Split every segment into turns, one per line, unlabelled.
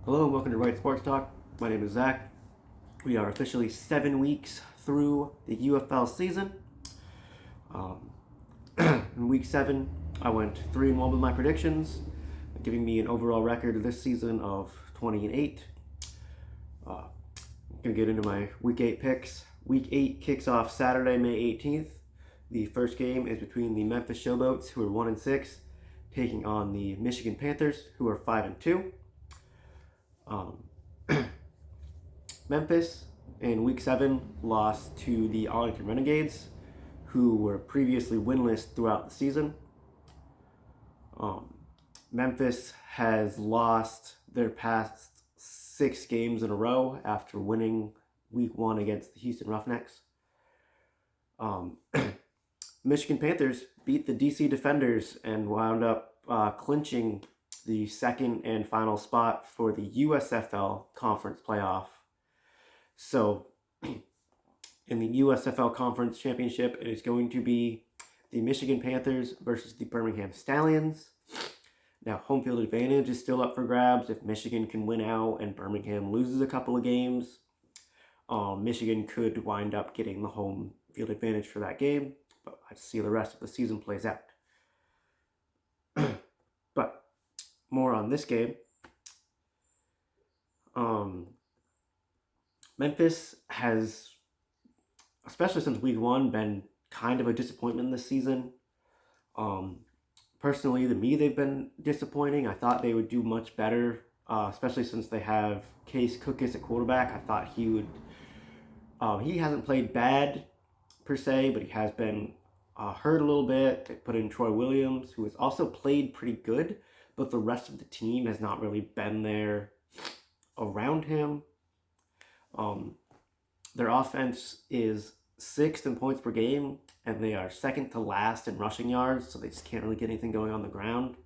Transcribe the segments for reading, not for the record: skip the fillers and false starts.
Hello and welcome to Right Sports Talk. My name is Zach. We are officially 7 weeks through the UFL season. Um, in week 7, I went 3-1 with my predictions, giving me an overall record this season of 20-8. I'm going to get into my week 8 picks. Week 8 kicks off Saturday, May 18th. The first game is between the Memphis Showboats, who are 1-6, taking on the Michigan Panthers, who are 5-2. Memphis in week 7 lost to the Arlington Renegades, who were previously winless throughout the season. Memphis has lost their past 6 games in a row after winning week 1 against the Houston Roughnecks. Michigan Panthers beat the DC Defenders and wound up clinching the second and final spot for the USFL Conference Playoff. So, in the USFL Conference Championship, it is going to be the Michigan Panthers versus the Birmingham Stallions. Now, home field advantage is still up for grabs. If Michigan can win out and Birmingham loses a couple of games, Michigan could wind up getting the home field advantage for that game. But let's see how the rest of the season plays out. But more on this game. Memphis has, especially since week 1, been kind of a disappointment this season. Personally, to me, they've been disappointing. I thought they would do much better, especially since they have Case Cookus at quarterback. I thought he would. He hasn't played bad per se, but he has been hurt a little bit. They put in Troy Williams, who has also played pretty good, but the rest of the team has not really been there around him. Their offense is 6th in points per game, and they are second to last in rushing yards, so they just can't really get anything going on the ground.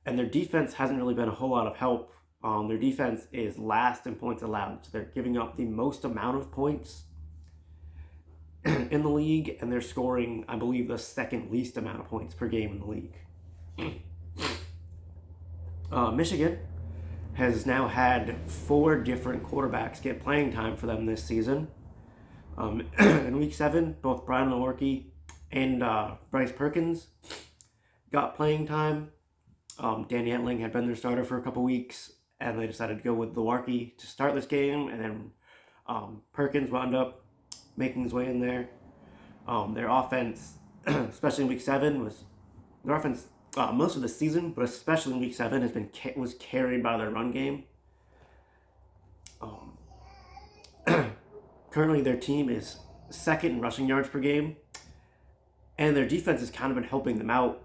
And their defense hasn't really been a whole lot of help. Their defense is last in points allowed, so they're giving up the most amount of points in the league, and they're scoring, I believe, the second least amount of points per game in the league. Michigan has now had 4 different quarterbacks get playing time for them this season. In week 7, both Brian Lewerke and Bryce Perkins got playing time. Danny Etling had been their starter for a couple weeks, and they decided to go with Lewerke to start this game, and then Perkins wound up making his way in there. Their offense, especially in week 7, was their offense most of the season, but especially in week 7, was carried by their run game. Currently, their team is 2nd in rushing yards per game, and their defense has kind of been helping them out.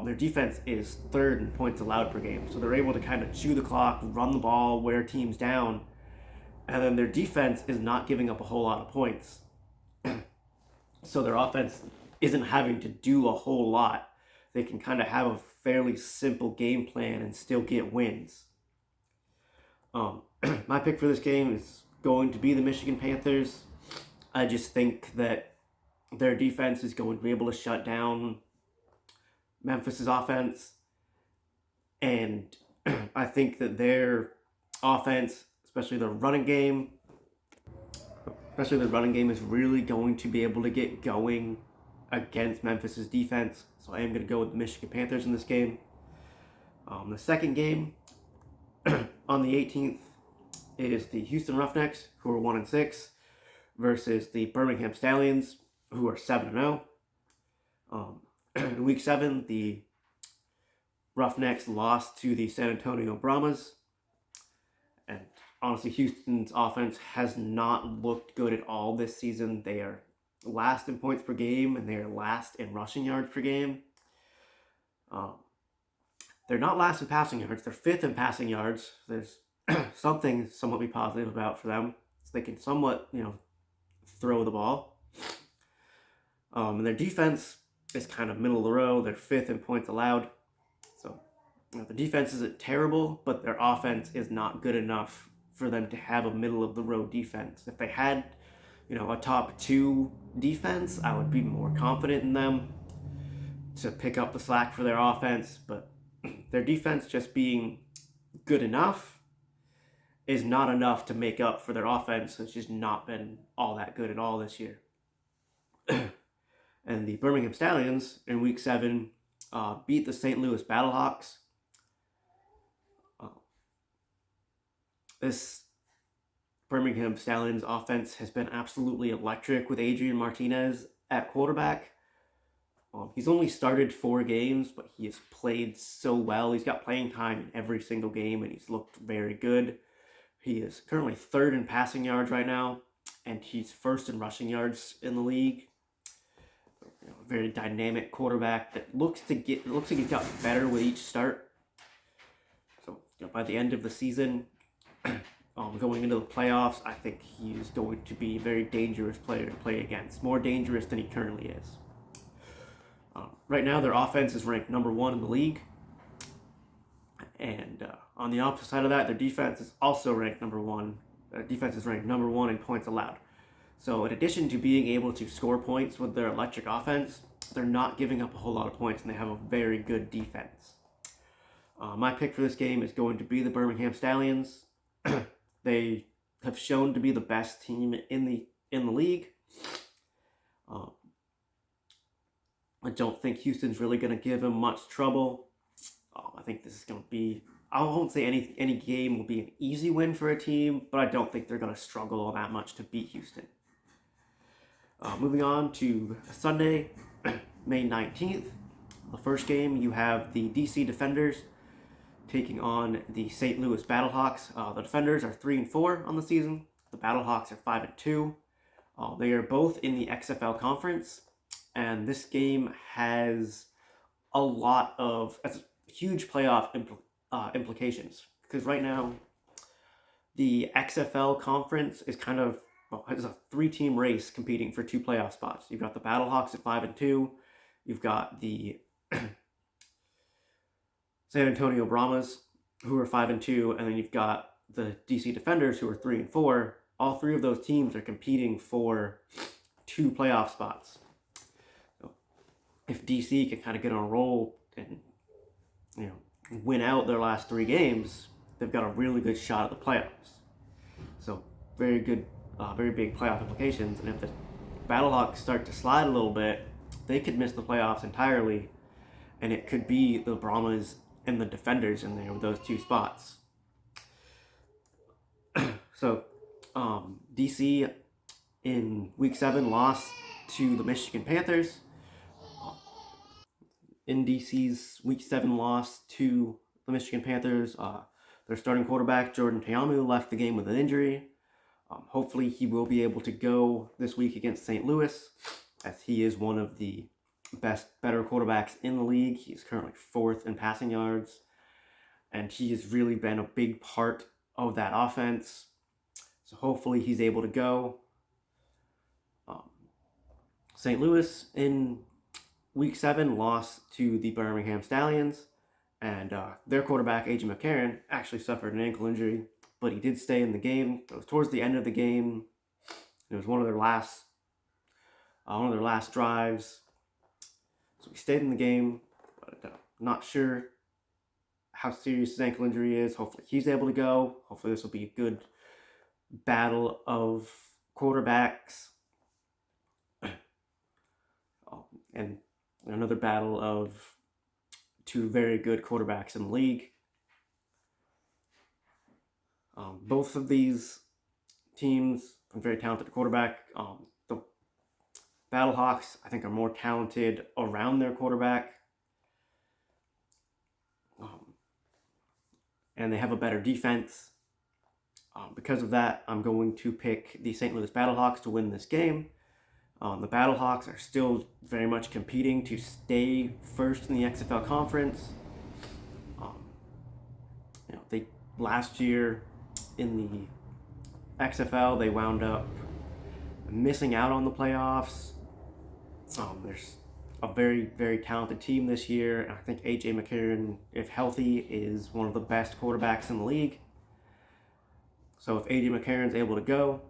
Their defense is 3rd in points allowed per game, so they're able to kind of chew the clock, run the ball, wear teams down, and then their defense is not giving up a whole lot of points. So their offense isn't having to do a whole lot. They can kind of have a fairly simple game plan and still get wins. My pick for this game is going to be the Michigan Panthers. I just think that their defense is going to be able to shut down Memphis's offense. And I think that their offense, especially their running game, is really going to be able to get going against Memphis's defense. So I am going to go with the Michigan Panthers in this game. The second game on the 18th is the Houston Roughnecks, who are 1-6, versus the Birmingham Stallions, who are 7-0. In week 7, the Roughnecks lost to the San Antonio Brahmas. And honestly, Houston's offense has not looked good at all this season. They are last in points per game, and they are last in rushing yards per game. They're not last in passing yards. They're 5th in passing yards. There's something somewhat be positive about for them. So they can somewhat, throw the ball. And their defense is kind of middle of the road. They're 5th in points allowed. So the defense isn't terrible, but their offense is not good enough for them to have a middle of the road defense. If they had, a top 2 defense, I would be more confident in them to pick up the slack for their offense. But their defense just being good enough is not enough to make up for their offense, which has not been all that good at all this year. And the Birmingham Stallions in Week 7 beat the St. Louis Battlehawks. This Birmingham Stallions offense has been absolutely electric with Adrian Martinez at quarterback. He's only started 4 games, but he has played so well. He's got playing time in every single game, and he's looked very good. He is currently 3rd in passing yards right now, and he's 1st in rushing yards in the league. A very dynamic quarterback that looks like he's gotten better with each start. So by the end of the season, going into the playoffs, I think he is going to be a very dangerous player to play against, more dangerous than he currently is. Right now, their offense is ranked number 1 in the league. And on the opposite side of that, their defense is also ranked number 1. Their defense is ranked number 1 in points allowed. So in addition to being able to score points with their electric offense, they're not giving up a whole lot of points, and they have a very good defense. My pick for this game is going to be the Birmingham Stallions. They have shown to be the best team in the league. I don't think Houston's really going to give him much trouble. I think this is going to be, I won't say any game will be an easy win for a team, but I don't think they're going to struggle all that much to beat Houston. Moving on to Sunday, May 19th. The first game, you have the DC Defenders taking on the St. Louis Battlehawks. The Defenders are 3-4 on the season. The Battlehawks are 5-2. They are both in the XFL conference, and this game has huge playoff implications, because right now the XFL conference is kind of it's a 3-team race competing for 2 playoff spots. You've got the Battlehawks at 5-2. You've got the San Antonio Brahmas, who are 5-2, and then you've got the DC Defenders, who are 3-4. All 3 of those teams are competing for 2 playoff spots. So if DC can kind of get on a roll and win out their last 3 games, they've got a really good shot at the playoffs. So very good, very big playoff implications. And if the Battlehawks start to slide a little bit, they could miss the playoffs entirely, and it could be the Brahmas and the Defenders in there with those 2 spots. So DC in Week 7 lost to the Michigan Panthers. In DC's Week 7 loss to the Michigan Panthers, their starting quarterback, Jordan Ta'amu, left the game with an injury. Hopefully he will be able to go this week against St. Louis, as he is one of the better quarterbacks in the league. He's currently 4th in passing yards, and he has really been a big part of that offense. So hopefully he's able to go. St. Louis in Week 7 lost to the Birmingham Stallions, and their quarterback, A.J. McCarron, actually suffered an ankle injury, but he did stay in the game. It was towards the end of the game. It was one of their last drives. So he stayed in the game, but not sure how serious his ankle injury is. Hopefully he's able to go. Hopefully this will be a good battle of quarterbacks. And another battle of 2 very good quarterbacks in the league. Both of these teams are very talented quarterback. The Battlehawks, I think, are more talented around their quarterback. And they have a better defense. Because of that, I'm going to pick the St. Louis Battlehawks to win this game. The Battlehawks are still very much competing to stay first in the XFL conference. They last year in the XFL, they wound up missing out on the playoffs. There's a very, very talented team this year, and I think A.J. McCarron, if healthy, is one of the best quarterbacks in the league. So if A.J. McCarron's able to go,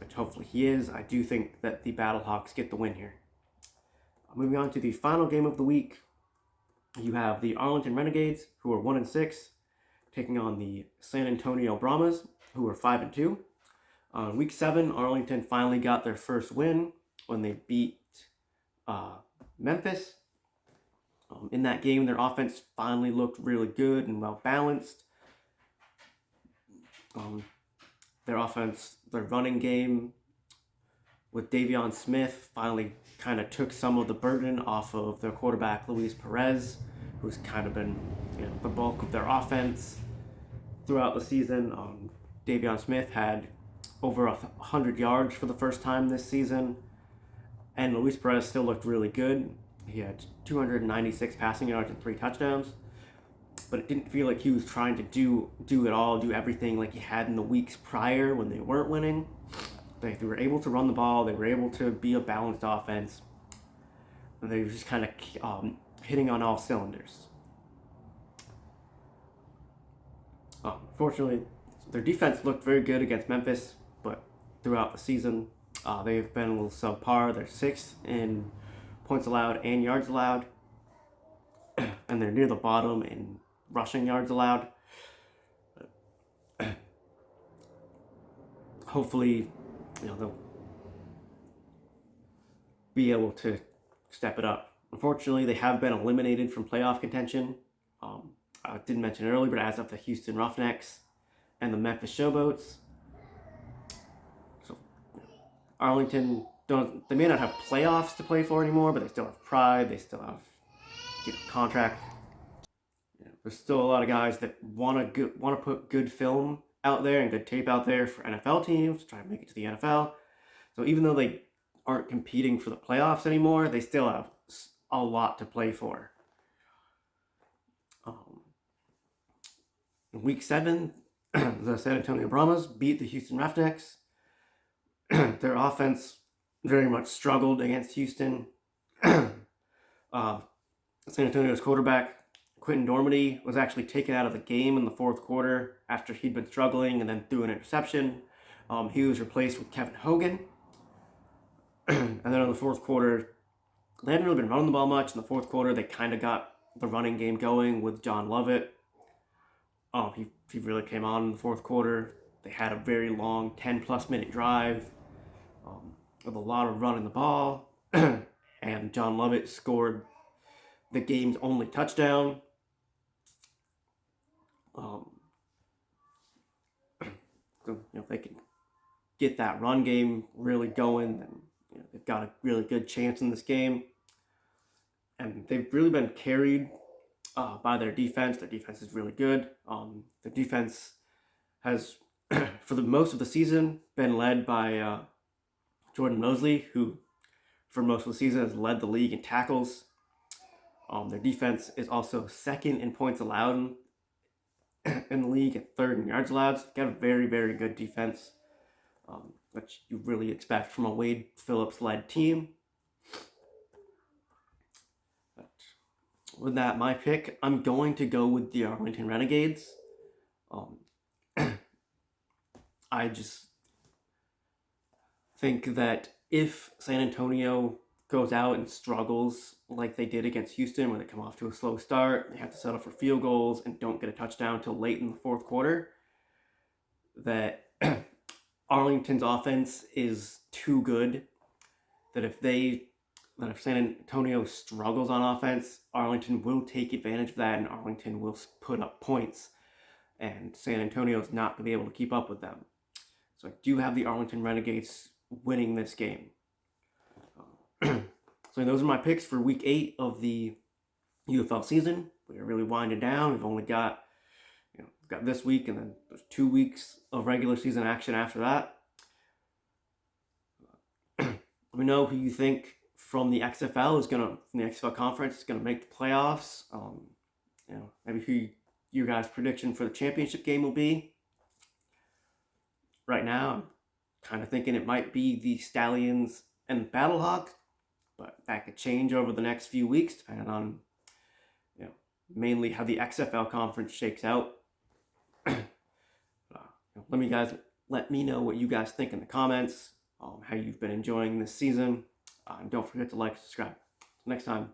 which hopefully he is, I do think that the Battlehawks get the win here. Moving on to the final game of the week, you have the Arlington Renegades, who are 1-6, taking on the San Antonio Brahmas, who were 5-2. Week 7, Arlington finally got their first win when they beat Memphis. In that game, their offense finally looked really good and well balanced. Their offense, their running game with Davion Smith finally kind of took some of the burden off of their quarterback Luis Perez, who's kind of been the bulk of their offense throughout the season. Davion Smith had over 100 yards for the first time this season, and Luis Perez still looked really good. He had 296 passing yards and 3 touchdowns, but it didn't feel like he was trying to do it all, do everything like he had in the weeks prior when they weren't winning. They were able to run the ball. They were able to be a balanced offense. And they were just kind of hitting on all cylinders. Fortunately, their defense looked very good against Memphis, but throughout the season, they've been a little subpar. They're 6th in points allowed and yards allowed, and they're near the bottom in rushing yards allowed. Hopefully, they'll be able to step it up. Unfortunately, they have been eliminated from playoff contention. I didn't mention it earlier, but as of the Houston Roughnecks and the Memphis Showboats. So Arlington, they may not have playoffs to play for anymore, but they still have pride. They still have contract. There's still a lot of guys that want to put good film out there and good tape out there for NFL teams to try and make it to the NFL. So even though they aren't competing for the playoffs anymore, they still have a lot to play for. In Week 7, the San Antonio Brahmas beat the Houston Roughnecks. Their offense very much struggled against Houston. San Antonio's quarterback, Quentin Dormady, was actually taken out of the game in the fourth quarter after he'd been struggling and then threw an interception. He was replaced with Kevin Hogan. And then in the fourth quarter, they hadn't really been running the ball much. In the fourth quarter, they kind of got the running game going with John Lovett. He really came on in the fourth quarter. They had a very long 10-plus minute drive with a lot of running the ball. And John Lovett scored the game's only touchdown. So, if they can get that run game really going, then they've got a really good chance in this game. And they've really been carried by their defense. Their defense is really good. The defense has, for the most of the season, been led by Jordan Mosley, who for most of the season has led the league in tackles. Their defense is also 2nd in points allowed in the league and 3rd in yards allowed. So they've got a very, very good defense, which you really expect from a Wade Phillips-led team. But with that, my pick, I'm going to go with the Arlington Renegades. I just think that if San Antonio goes out and struggles like they did against Houston, where they come off to a slow start, they have to settle for field goals and don't get a touchdown until late in the fourth quarter, that Arlington's offense is too good, that if San Antonio struggles on offense, Arlington will take advantage of that and Arlington will put up points, and San Antonio's not going to be able to keep up with them. So I do have the Arlington Renegades winning this game. So those are my picks for Week 8 of the UFL season. We're really winding down. We've only got this week, and then there's 2 weeks of regular season action after that. Let me know who you think from the XFL from the XFL conference is gonna make the playoffs. Maybe who your guys' prediction for the championship game will be. Right now, I'm kind of thinking it might be the Stallions and Battlehawks, but that could change over the next few weeks, depending on mainly how the XFL conference shakes out. Let me know what you guys think in the comments, how you've been enjoying this season, and don't forget to like and subscribe. Next time.